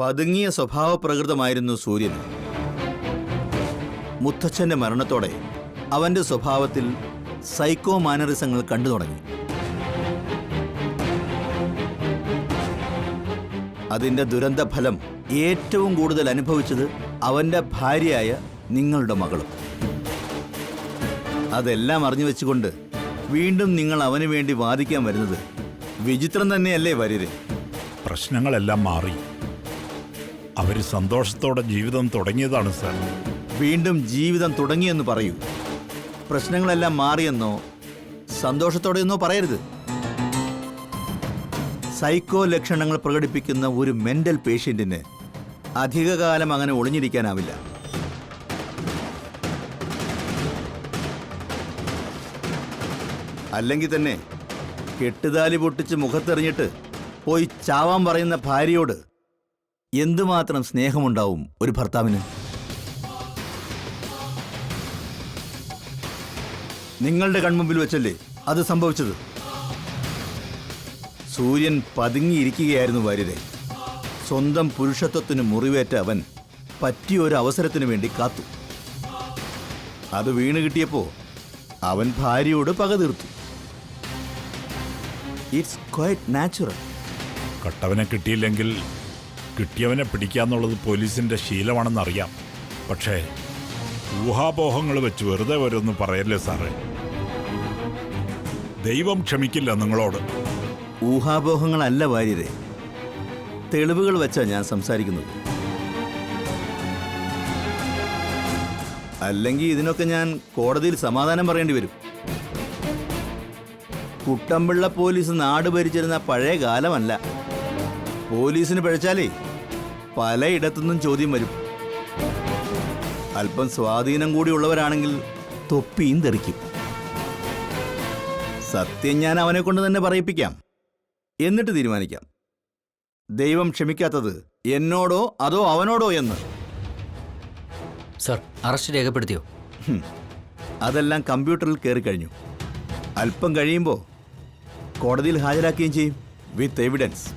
പതുങ്ങിയ സ്വഭാവപ്രകൃതമായിരുന്നു സൂര്യൻ. മുത്തച്ഛന്റെ മരണത്തോടെ അവന്റെ സ്വഭാവത്തിൽ സൈക്കോ മാനറിസങ്ങൾ കണ്ടു തുടങ്ങി. അതിന്റെ ദുരന്ത ഫലം ഏറ്റവും കൂടുതൽ അനുഭവിച്ചത് അവന്റെ ഭാര്യയായ നിങ്ങളുടെ മകളും. അതെല്ലാം അറിഞ്ഞു വെച്ചുകൊണ്ട് വീണ്ടും നിങ്ങൾ അവന് വേണ്ടി വാദിക്കാൻ വരുന്നത് വിചിത്രം തന്നെയല്ലേ വാര്യരെ? പ്രശ്നങ്ങളെല്ലാം മാറി. അവര് സന്തോഷത്തോടെ ജീവിതം തുടങ്ങിയതാണ് സാർ. വീണ്ടും ജീവിതം തുടങ്ങിയെന്ന് പറയൂ. പ്രശ്നങ്ങളെല്ലാം മാറിയെന്നോ സന്തോഷത്തോടെയെന്നോ പറയരുത്. സൈക്കോ ലക്ഷണങ്ങൾ പ്രകടിപ്പിക്കുന്ന ഒരു മെന്റൽ പേഷ്യന്റിന് അധികകാലം അങ്ങനെ ഒളിഞ്ഞിരിക്കാനാവില്ല. അല്ലെങ്കിൽ തന്നെ കെട്ടുതാലി പൊട്ടിച്ച് മുഖത്തെറിഞ്ഞിട്ട് പോയി ചാവാൻ പറയുന്ന ഭാര്യയോട് എന്തുമാത്രം സ്നേഹമുണ്ടാവും ഒരു ഭർത്താവിന്? നിങ്ങളുടെ കൺമുമ്പിൽ വെച്ചല്ലേ അത് സംഭവിച്ചത്? സൂര്യൻ പതുങ്ങിയിരിക്കുകയായിരുന്നു വാര്യരെ. സ്വന്തം പുരുഷത്വത്തിന് മുറിവേറ്റ അവൻ പറ്റിയൊരു അവസരത്തിനു വേണ്ടി കാത്തു. അത് വീണ് കിട്ടിയപ്പോ അവൻ ഭാര്യയോട് പക തീർത്തു. It's quite natural. കട്ടവനെ കിട്ടിയില്ലെങ്കിൽ കിട്ടിയവനെ പിടിക്കാന്നുള്ളത് പോലീസിന്റെ ശീലമാണെന്നറിയാം. പക്ഷേ ഊഹാപോഹങ്ങൾ വെച്ച് വെറുതെ വരുമെന്ന് പറയല്ലേ സാറേ. ദൈവം ക്ഷമിക്കില്ല നിങ്ങളോട്. ഊഹാപോഹങ്ങളല്ല വാര്യരെ, തെളിവുകൾ വെച്ചാ ഞാൻ സംസാരിക്കുന്നത്. അല്ലെങ്കിൽ ഇതിനൊക്കെ ഞാൻ കോടതിയിൽ സമാധാനം പറയേണ്ടി വരും. കുട്ടമ്പിള്ള പോലീസ് നാട് ഭരിച്ചിരുന്ന പഴയ കാലമല്ല. പോലീസിന് പിഴച്ചാലേ പലയിടത്തുനിന്നും ചോദ്യം വരും. അല്പം സ്വാധീനം കൂടി ഉള്ളവരാണെങ്കിൽ തൊപ്പിയും തെറിക്കും. സത്യം ഞാൻ അവനെ കൊണ്ട് തന്നെ പറയിപ്പിക്കാം, എന്നിട്ട് തീരുമാനിക്കാം ദൈവം ക്ഷമിക്കാത്തത് എന്നോടോ അതോ അവനോടോ എന്ന്. സർ, അറസ്റ്റ് രേഖപ്പെടുത്തിയോ? അതെല്ലാം കമ്പ്യൂട്ടറിൽ കയറി കഴിഞ്ഞു. അല്പം കഴിയുമ്പോൾ കോടതിയിൽ ഹാജരാക്കുകയും ചെയ്യും വിത്ത് എവിഡൻസ്.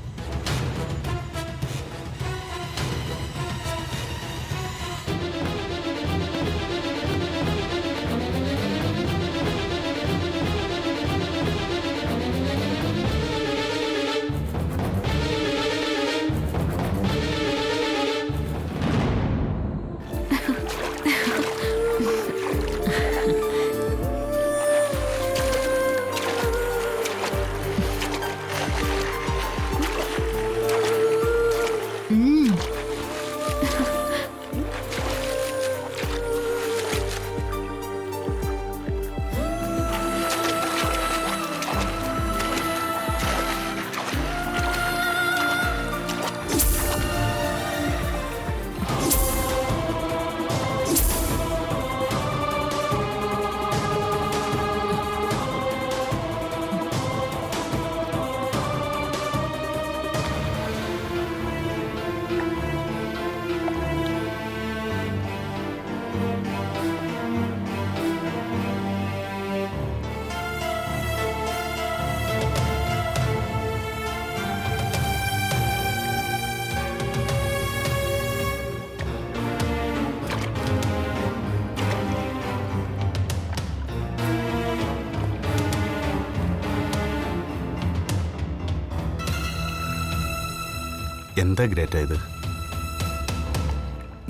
എന്താ ഗ്രേറ്റ ഇത്?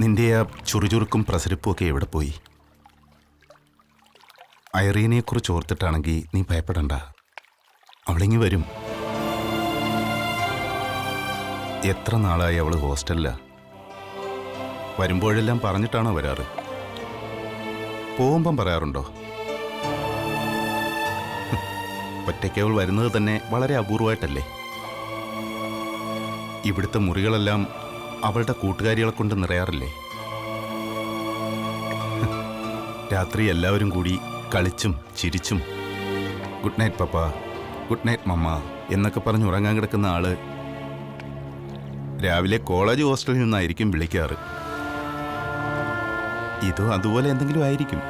നിന്റെ ആ ചുറുചുറുക്കും പ്രസരിപ്പും ഒക്കെ എവിടെ പോയി? ഐറീനെക്കുറിച്ച് ഓർത്തിട്ടാണെങ്കിൽ നീ ഭയപ്പെടണ്ട, അവളിങ്ങി വരും. എത്ര നാളായി അവൾ ഹോസ്റ്റലിലാ. വരുമ്പോഴെല്ലാം പറഞ്ഞിട്ടാണോ വരാറ്? പോകുമ്പം പറയാറുണ്ടോ? ഒറ്റയ്ക്ക് അവൾ വരുന്നത് തന്നെ വളരെ അപൂർവമായിട്ടല്ലേ? ഇവിടുത്തെ മുറികളെല്ലാം അവളുടെ കൂട്ടുകാരികളെ കൊണ്ട് നിറയാറില്ലേ? രാത്രി എല്ലാവരും കൂടി കളിച്ചും ചിരിച്ചും ഗുഡ് നൈറ്റ് പപ്പ, ഗുഡ് നൈറ്റ് മമ്മ എന്നൊക്കെ പറഞ്ഞ് ഉറങ്ങാൻ കിടക്കുന്ന ആള് രാവിലെ കോളേജ് ഹോസ്റ്റലിൽ നിന്നായിരിക്കും വിളിക്കാറ്. ഇതും അതുപോലെ എന്തെങ്കിലും ആയിരിക്കും.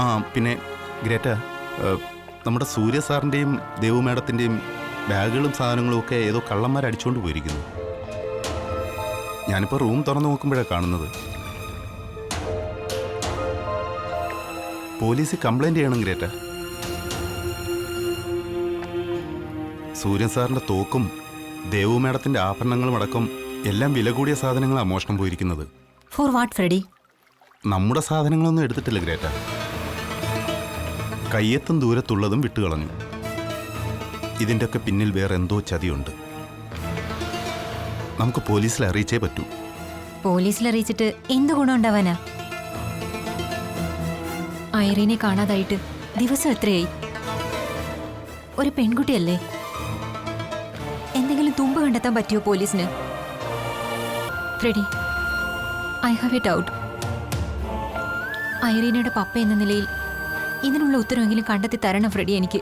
ആ പിന്നെ ഗ്രേറ്റ, നമ്മുടെ സൂര്യ സാറിൻ്റെയും ദേവു മാഡത്തിൻ്റെയും ബാഗുകളും സാധനങ്ങളും ഒക്കെ ഏതോ കള്ളന്മാർ അടിച്ചുകൊണ്ട് പോയിരിക്കുന്നു. ഞാനിപ്പോൾ റൂം തുറന്നു നോക്കുമ്പോഴാണ് കാണുന്നത്. പോലീസ് കംപ്ലൈൻറ്റ് ചെയ്യണം ഗ്രേറ്റ. സൂര്യൻ സാറിൻ്റെ തോക്കും ദേവു മേഡത്തിൻ്റെ ആഭരണങ്ങളും അടക്കം എല്ലാം വില കൂടിയ സാധനങ്ങളാണ് മോഷണം പോയിരിക്കുന്നത്. For what Freddy? നമ്മുടെ സാധനങ്ങളൊന്നും എടുത്തിട്ടില്ല ഗ്രേറ്റ. കയ്യെത്തും ദൂരത്തുള്ളതും വിട്ടുകളഞ്ഞു. ഇതിൻ്റെയൊക്കെ പിന്നിൽ വേറെ എന്തോ ചതിയുണ്ട്. നമുക്ക് പോലീസിൽ അറിയിച്ചേ പറ്റൂ. പോലീസിൽ അറിയിച്ചിട്ട് എന്ത് ഗുണം ഉണ്ടാവാനാ? ഐറീനെ കാണാതായിട്ട് ദിവസം എത്രയായി? ഒരു പെൺകുട്ടിയല്ലേ? എന്തെങ്കിലും തുമ്പ് കണ്ടെത്താൻ പറ്റിയോ പോലീസിന്? Freddy, I have a doubt. ഐറീനയുടെ പപ്പ എന്ന നിലയിൽ ഇതിനുള്ള ഉത്തരവെങ്കിലും കണ്ടെത്തി തരണം ഫ്രെഡി എനിക്ക്.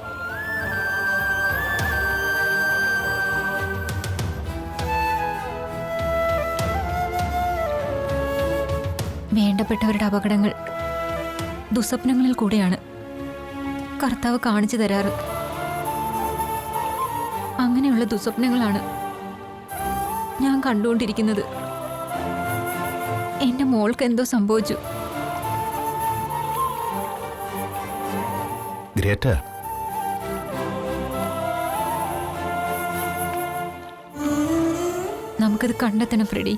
വേണ്ടപ്പെട്ടവരുടെ അപകടങ്ങൾ ദുസ്വപ്നങ്ങളിൽ കൂടെയാണ് കർത്താവ് കാണിച്ചു തരാറ്. അങ്ങനെയുള്ള ദുസ്വപ്നങ്ങളാണ് ഞാൻ കണ്ടുകൊണ്ടിരിക്കുന്നത്. എന്റെ മോൾക്ക് എന്തോ സംഭവിച്ചു. ഗ്രേറ്റ, നമുക്കത് കണ്ടെത്തണം ഫ്രെഡി.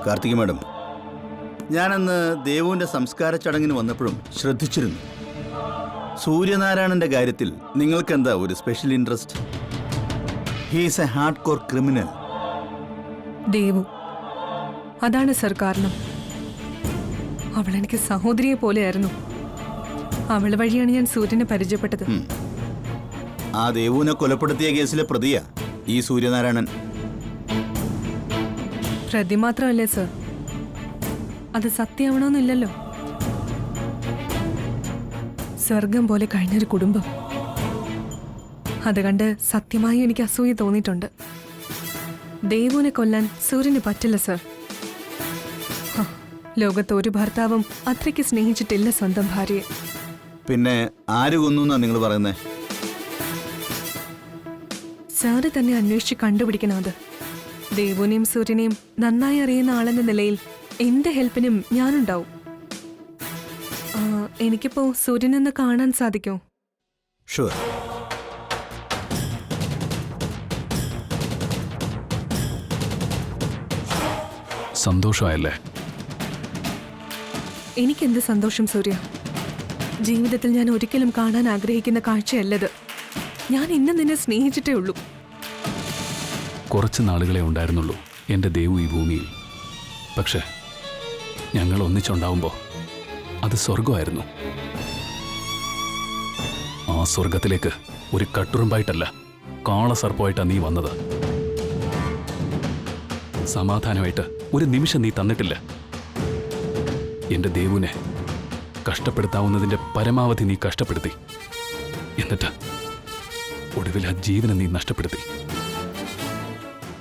കാർത്തിക മാഡം, ഞാനന്ന് ദേവുവിൻ്റെ സംസ്കാര ചടങ്ങിന് വന്നപ്പോഴും ശ്രദ്ധിച്ചിരുന്നു. സൂര്യനാരായണന്റെ കാര്യത്തിൽ നിങ്ങൾക്കെന്താ ഒരു special interest? He's A hard core criminal. Devu, അതാണ് സർ കാരണം. അവളെനിക്ക് സഹോദരിയെ പോലെയായിരുന്നു. അവൾ വഴിയാണ് ഞാൻ സൂര്യനെ പരിചയപ്പെട്ടത്. ആ ദേവുവിനെ കൊലപ്പെടുത്തിയ കേസിലെ പ്രതിയാ ഈ സൂര്യനാരായണൻ. പ്രതി മാത്രമല്ലേ സർ, അത് സത്യമാവണമെന്നില്ലല്ലോ. സ്വർഗം പോലെ കഴിഞ്ഞൊരു കുടുംബം, അത് കണ്ട് സത്യമായും എനിക്ക് അസൂയ തോന്നിയിട്ടുണ്ട്. ദേവുവിനെ കൊല്ലാൻ സൂര്യന് പറ്റില്ല സർ. ലോകത്ത് ഒരു ഭർത്താവും അത്രയ്ക്ക് സ്നേഹിച്ചിട്ടില്ല സ്വന്തം ഭാര്യയെ. പിന്നെ ആര് കൊന്നു എന്നാ നിങ്ങൾ പറയുന്നേ? സാറ് തന്നെ അന്വേഷിച്ച് കണ്ടുപിടിക്കണം അത്. ദേവുവിനെയും സൂര്യനെയും നന്നായി അറിയുന്ന ആളെന്ന നിലയിൽ എന്റെ ഹെൽപ്പിനും ഞാനുണ്ടാവും. എനിക്കിപ്പോ സൂര്യനൊന്ന് കാണാൻ സാധിക്കോ? ഷുവർ. സന്തോഷമായല്ലേ? എനിക്കെന്ത് സന്തോഷം സൂര്യ. ജീവിതത്തിൽ ഞാൻ ഒരിക്കലും കാണാൻ ആഗ്രഹിക്കുന്ന കാഴ്ചയല്ലത്. ഞാൻ ഇന്ന് നിന്നെ സ്നേഹിച്ചിട്ടേ ഉള്ളൂ. കുറച്ച് നാളുകളെ ഉണ്ടായിരുന്നുള്ളൂ എൻ്റെ ദേവു ഈ ഭൂമിയിൽ. പക്ഷേ ഞങ്ങൾ ഒന്നിച്ചുണ്ടാവുമ്പോൾ അത് സ്വർഗമായിരുന്നു. ആ സ്വർഗത്തിലേക്ക് ഒരു കട്ടുറുമ്പായിട്ടല്ല, കാളസർപ്പമായിട്ടാണ് നീ വന്നത്. സമാധാനമായിട്ട് ഒരു നിമിഷം നീ തന്നിട്ടില്ല. എൻ്റെ ദേവുവിനെ കഷ്ടപ്പെടുത്താവുന്നതിൻ്റെ പരമാവധി നീ കഷ്ടപ്പെടുത്തി. എന്നിട്ട് ഒടുവിൽ ആ ജീവനെ നീ നഷ്ടപ്പെടുത്തി.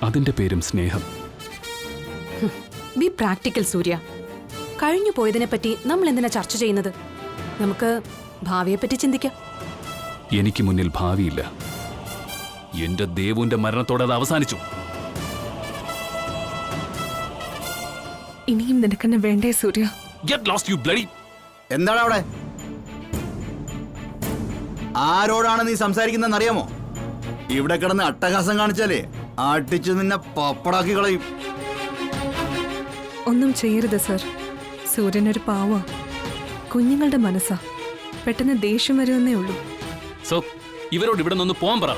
അതിന്റെ പേരും സ്നേഹം. ബി പ്രാക്ടിക്കൽ സൂര്യ. കഴിഞ്ഞു പോയതിനെപ്പറ്റി നമ്മൾ എന്തിനാ ചർച്ച ചെയ്യുന്നത്? നമുക്ക് ഭാവിയെപ്പറ്റി ചിന്തിക്കാം. എനിക്ക് മുന്നിൽ ഭാവിയില്ല. എന്റെ ദേവുവിന്റെ മരണത്തോടെ അത് അവസാനിച്ചു. ഇനിയും നിനക്കെന്നെ വേണ്ടേ സൂര്യ? Get lost, you bloody... എന്താണ് അവിടെ? ആരോടാണ് നീ സംസാരിക്കുന്നതെന്ന് അറിയാമോ? ഇവിടെ കിടന്ന് അട്ടഹാസം കാണിച്ചാലേ അടിച്ചു നിന്നെ പപ്പടാക്കി കളയും. ഒന്നും ചെയ്യരുത് സർ. സൂര്യനൊരു പാവ, കുഞ്ഞുങ്ങളുടെ മനസ്സാ. പെട്ടെന്ന് ദേഷ്യം വരുമെന്നേ ഉള്ളൂ. സോ ഇവരോട് ഇവിടെ നിന്ന് പോകാൻ പറ.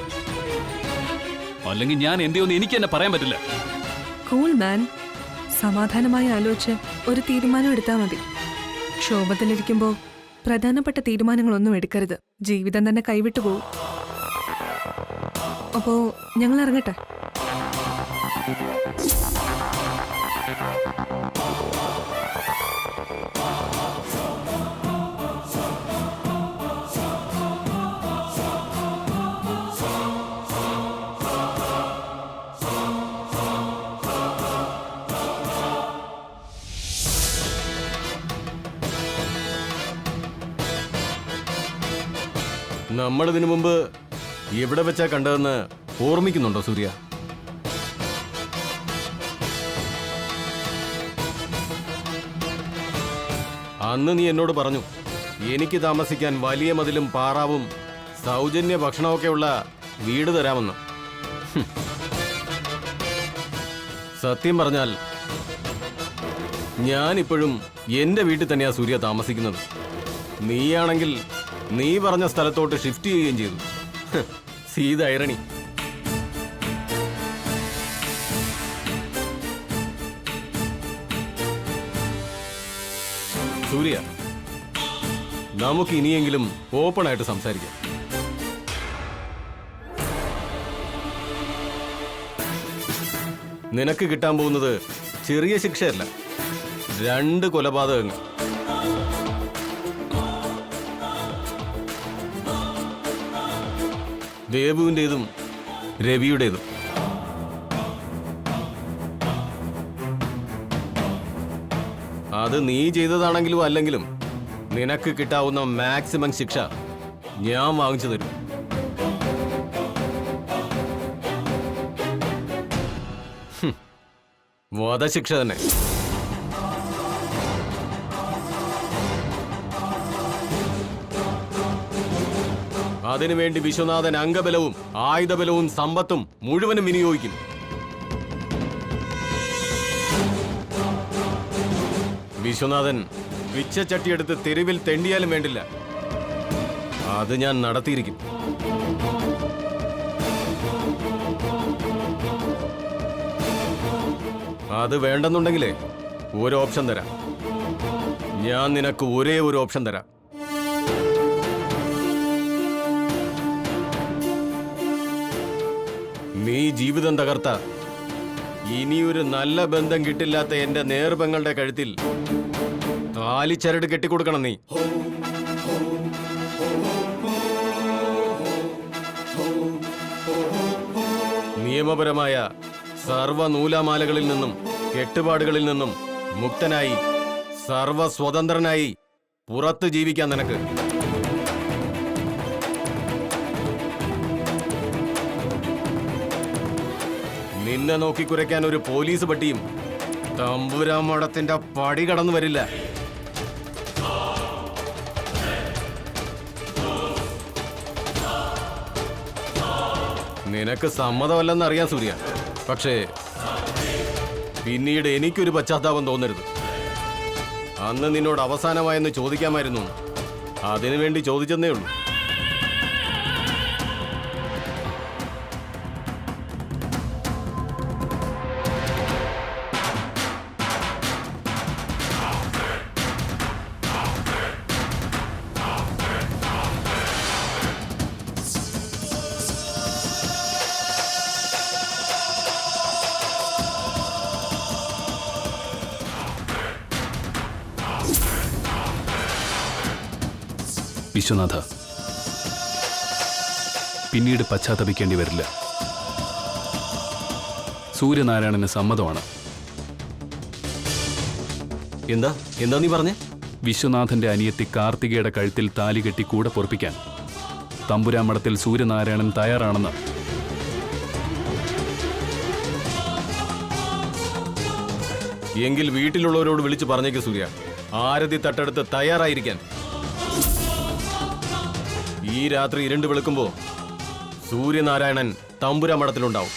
അല്ലെങ്കിൽ ഞാൻ എന്തെയൊന്നും എനിക്ക് തന്നെ പറയാൻ പറ്റില്ല. Cool man. സമാധാനമായി ആലോചിച്ച് ഒരു തീരുമാനം എടുത്താൽ മതി. ക്ഷോഭത്തിലിരിക്കുമ്പോൾ പ്രധാനപ്പെട്ട തീരുമാനങ്ങളൊന്നും എടുക്കരുത്. ജീവിതം തന്നെ കൈവിട്ടു പോകും. അപ്പോ ഞങ്ങൾ ഇറങ്ങട്ടെ. നമ്മളിതിനു മുമ്പ് എവിടെ വെച്ചാ കണ്ടതെന്ന് ഓർമ്മിക്കുന്നുണ്ടോ സൂര്യ? അന്ന് നീ എന്നോട് പറഞ്ഞു എനിക്ക് താമസിക്കാൻ വലിയ മതിലും പാറാവും സൗജന്യ ഭക്ഷണമൊക്കെയുള്ള വീട് തരാമെന്ന്. സത്യം പറഞ്ഞാൽ ഞാനിപ്പോഴും എന്റെ വീട്ടിൽ തന്നെയാ സൂര്യ താമസിക്കുന്നത്. നീയാണെങ്കിൽ നീ പറഞ്ഞ സ്ഥലത്തോട്ട് ഷിഫ്റ്റ് ചെയ്യുകയും ചെയ്തു. സീത ഐറണി. സൂര്യ, നമുക്ക് ഇനിയെങ്കിലും ഓപ്പൺ ആയിട്ട് സംസാരിക്കാം. നിനക്ക് കിട്ടാൻ പോകുന്നത് ചെറിയ ശിക്ഷയല്ല, 2 കൊലപാതകങ്ങൾ. ദേവുവിൻ്റെതും രവിയുടേതും. അത് നീ ചെയ്തതാണെങ്കിലും അല്ലെങ്കിലും നിനക്ക് കിട്ടാവുന്ന മാക്സിമം ശിക്ഷ ഞാൻ വാങ്ങിച്ചു തരും. വധശിക്ഷ തന്നെ. അതിനുവേണ്ടി വിശ്വനാഥൻ അംഗബലവും ആയുധബലവും സമ്പത്തും മുഴുവനും വിനിയോഗിക്കും. വിശ്വനാഥൻ പിച്ചച്ചട്ടിയെടുത്ത് തെരുവിൽ തെണ്ടിയാലും വേണ്ടില്ല, അത് ഞാൻ നടത്തിയിരിക്കും. അത് വേണ്ടെന്നുണ്ടെങ്കിലേ ഒരു ഓപ്ഷൻ തരാം. ഞാൻ നിനക്ക് ഒരേ ഒരു ഓപ്ഷൻ തരാം. നീ ജീവിതം തകർത്ത ഇനിയൊരു നല്ല ബന്ധം കിട്ടില്ലാത്ത എന്റെ നേർപെങ്ങളുടെ കഴുത്തിൽ താലിച്ചരട് കെട്ടിക്കൊടുക്കണം നീ. നിയമപരമായ സർവ നൂലാമാലകളിൽ നിന്നും കെട്ടുപാടുകളിൽ നിന്നും മുക്തനായി സർവസ്വതന്ത്രനായി പുറത്ത് ജീവിക്കാൻ നിനക്ക്. നിന്നെ നോക്കിക്കുരയ്ക്കാൻ ഒരു പോലീസ് പട്ടിയും തമ്പുരാമടത്തിന്റെ പടി കടന്നു വരില്ല. നിനക്ക് സമ്മതമല്ലെന്നറിയാം സൂര്യ, പക്ഷേ പിന്നീട് എനിക്കൊരു പശ്ചാത്താപം തോന്നരുത്. അന്ന് നിന്നോട് അവസാനമായെന്ന് ചോദിക്കാമായിരുന്നു, അതിനുവേണ്ടി ചോദിച്ചെന്നേ ഉള്ളൂ. വിശ്വനാഥ, പിന്നീട് പശ്ചാത്തപിക്കേണ്ടി വരില്ല. സൂര്യനാരായണന് സമ്മതമാണ്. എന്താ നീ പറഞ്ഞേ? വിശ്വനാഥന്റെ അനിയത്തി കാർത്തികയുടെ കഴുത്തിൽ താലി കെട്ടി കൂടെ പൊറപ്പിക്കാൻ തമ്പുരാമഠത്തിൽ സൂര്യനാരായണൻ തയ്യാറാണെന്ന്. എങ്കിൽ വീട്ടിലുള്ളവരോട് വിളിച്ചു പറഞ്ഞേക്ക് സൂര്യ, ആരതി തട്ടെടുത്ത് തയ്യാറായിരിക്കാൻ. ഈ രാത്രി ഇരുണ്ട് വെളുക്കുമ്പോ സൂര്യനാരായണൻ തമ്പുരാമഠത്തിലുണ്ടാവും.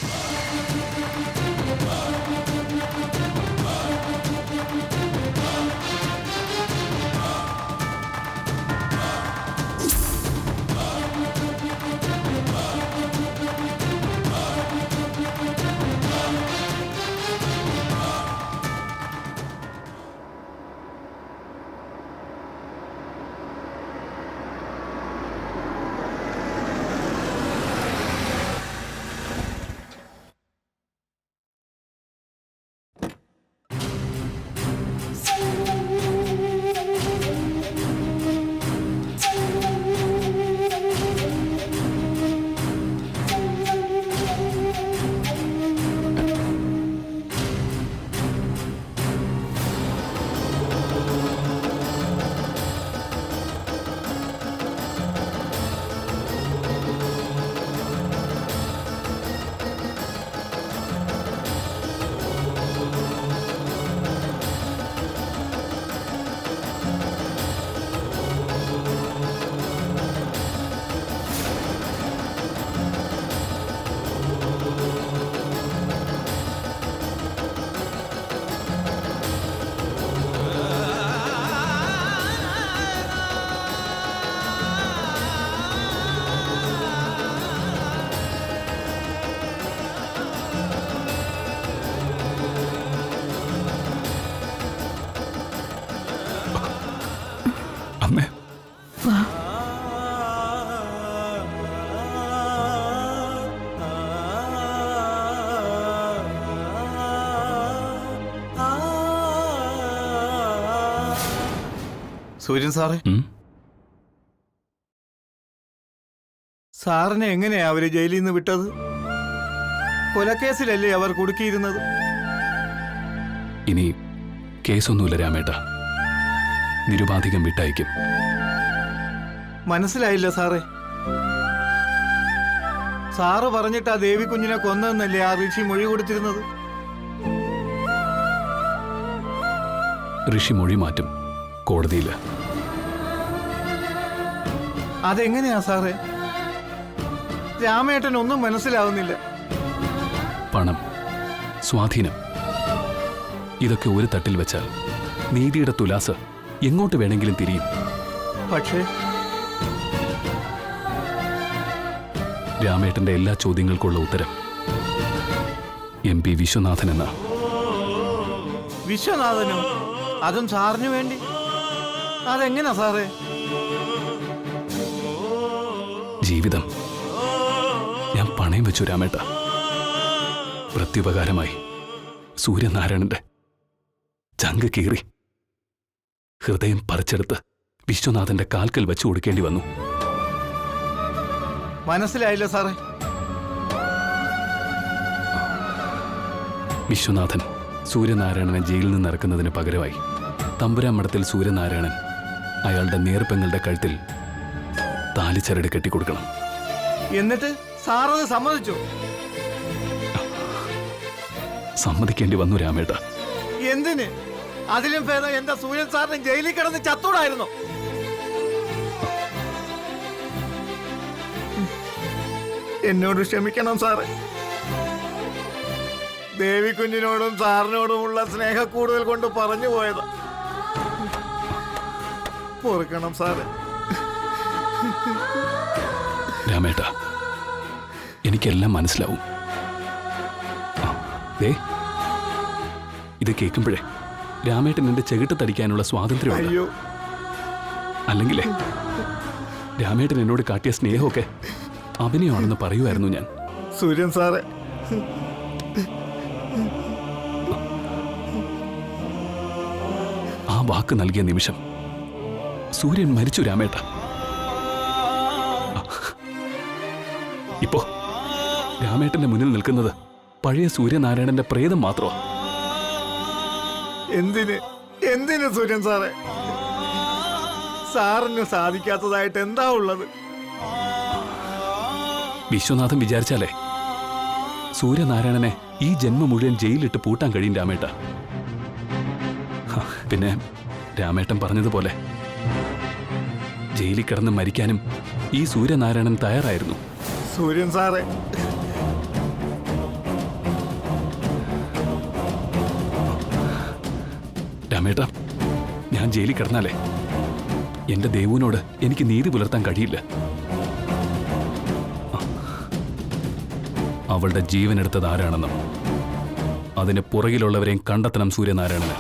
അമ്മേ, സൂര്യൻ സാറേ, ഉം? സാറിനെ എങ്ങനെയാ അവര് ജയിലിൽ നിന്ന് വിട്ടത്? കൊലക്കേസിലല്ലേ അവർ കുടുക്കിയിരുന്നത്? ഇനി കേസൊന്നുമില്ല രാമേട്ട, നിരുപാധികം വിട്ടയക്കും. മനസ്സിലായില്ല സാറേ. സാറ് പറഞ്ഞിട്ട് ആ ദേവി കുഞ്ഞിനെ കൊന്നതെന്നല്ലേ ആ ഋഷി മൊഴി കൊടുത്തിരുന്നത്? ഋഷി മൊഴി മാറ്റും കോടതിയിൽ. അതെങ്ങനെയാ സാറേ? രാമേട്ടൻ ഒന്നും മനസ്സിലാവുന്നില്ല. പണം, സ്വാധീനം, ഇതൊക്കെ ഒരു തട്ടിൽ വെച്ചാൽ നീതിയുടെ തുലാസ് എങ്ങോട്ട് വേണമെങ്കിലും തിരിയും. പക്ഷേ രാമേട്ടന്റെ എല്ലാ ചോദ്യങ്ങൾക്കുള്ള ഉത്തരം MP വിശ്വനാഥൻ എന്ന. വിശ്വനാഥനും? അതും സാറിന് വേണ്ടി? അതെങ്ങനാ സാറേ? ജീവിതം ഞാൻ പണയം വെച്ചു രാമേട്ട. പ്രത്യുപകാരമായി സൂര്യനാരായണന്റെ ചങ്ക് കീറി ഹൃദയം പറിച്ചെടുത്ത് വിശ്വനാഥന്റെ കാൽക്കൽ വെച്ചു കൊടുക്കേണ്ടി വന്നു. മനസ്സിലായില്ല സാറേ. വിശ്വനാഥൻ സൂര്യനാരായണനെ ജയിലിൽ നിന്ന് ഇറക്കുന്നതിന് പകരമായി തമ്പുരാമഠത്തിൽ സൂര്യനാരായണൻ അയാളുടെ നേർപ്പെങ്ങളുടെ കഴുത്തിൽ താലിച്ചരട് കെട്ടിക്കൊടുക്കണം. എന്നിട്ട് സാറത് സമ്മതിച്ചു? സമ്മതിക്കേണ്ടി വന്നു രാമേട്ട. എന്തിന്? അതിലും ഭേദം എന്താ സൂര്യൻ സാറിന് ജയിലിൽ കിടന്ന് ചത്തൂടായിരുന്നു? എന്നോട് ക്ഷമിക്കണം സാറേ. ദേവി കുഞ്ഞിനോടും സാറിനോടുമുള്ള സ്നേഹ കൂടുതൽ കൊണ്ട് പറഞ്ഞു പോയത്. പൊറുക്കണം സാറേ. രാമേട്ട, എനിക്കെല്ലാം മനസ്സിലാവും. ഇത് കേൾക്കുമ്പോഴേ രാമേട്ടൻ എന്റെ ചെകിട്ട് തടിക്കാനുള്ള സ്വാതന്ത്ര്യമുണ്ട്. അയ്യോ, അല്ലെങ്കിലേ രാമേട്ടൻ എന്നോട് കാട്ടിയ സ്നേഹമൊക്കെ അഭിനയമാണെന്ന് പറയുമായിരുന്നു ഞാൻ. സൂര്യൻ സാറേ, ആ വാക്ക് നൽകിയ നിമിഷം സൂര്യൻ മരിച്ചു രാമേട്ട. ഇപ്പോ രാമേട്ടന്റെ മുന്നിൽ നിൽക്കുന്നത് പഴയ സൂര്യനാരായണന്റെ പ്രേതം മാത്രമാ. എന്തിന് സൂര്യൻ സാറേ? സാറിന് സാധിക്കാത്തതായിട്ട് എന്താ ഉള്ളത്? വിശ്വനാഥൻ വിചാരിച്ചാലേ സൂര്യനാരായണനെ ഈ ജന്മം മുഴുവൻ ജയിലിട്ട് പൂട്ടാൻ കഴിയും രാമേട്ട. പിന്നെ രാമേട്ടൻ പറഞ്ഞതുപോലെ ജയിലിൽ കിടന്ന് മരിക്കാനും ഈ സൂര്യനാരായണൻ തയ്യാറായിരുന്നു. സൂര്യൻ സാറേ, രാമേട്ട, ഞാൻ ജയിലിൽ കിടന്നാലേ എന്റെ ദേവുവിനോട് എനിക്ക് നീതി പുലർത്താൻ കഴിയില്ല. അവളുടെ ജീവൻ എടുത്തത് ആരാണെന്നും അതിന് പുറകിലുള്ളവരെയും കണ്ടെത്തണം സൂര്യനാരായണന്.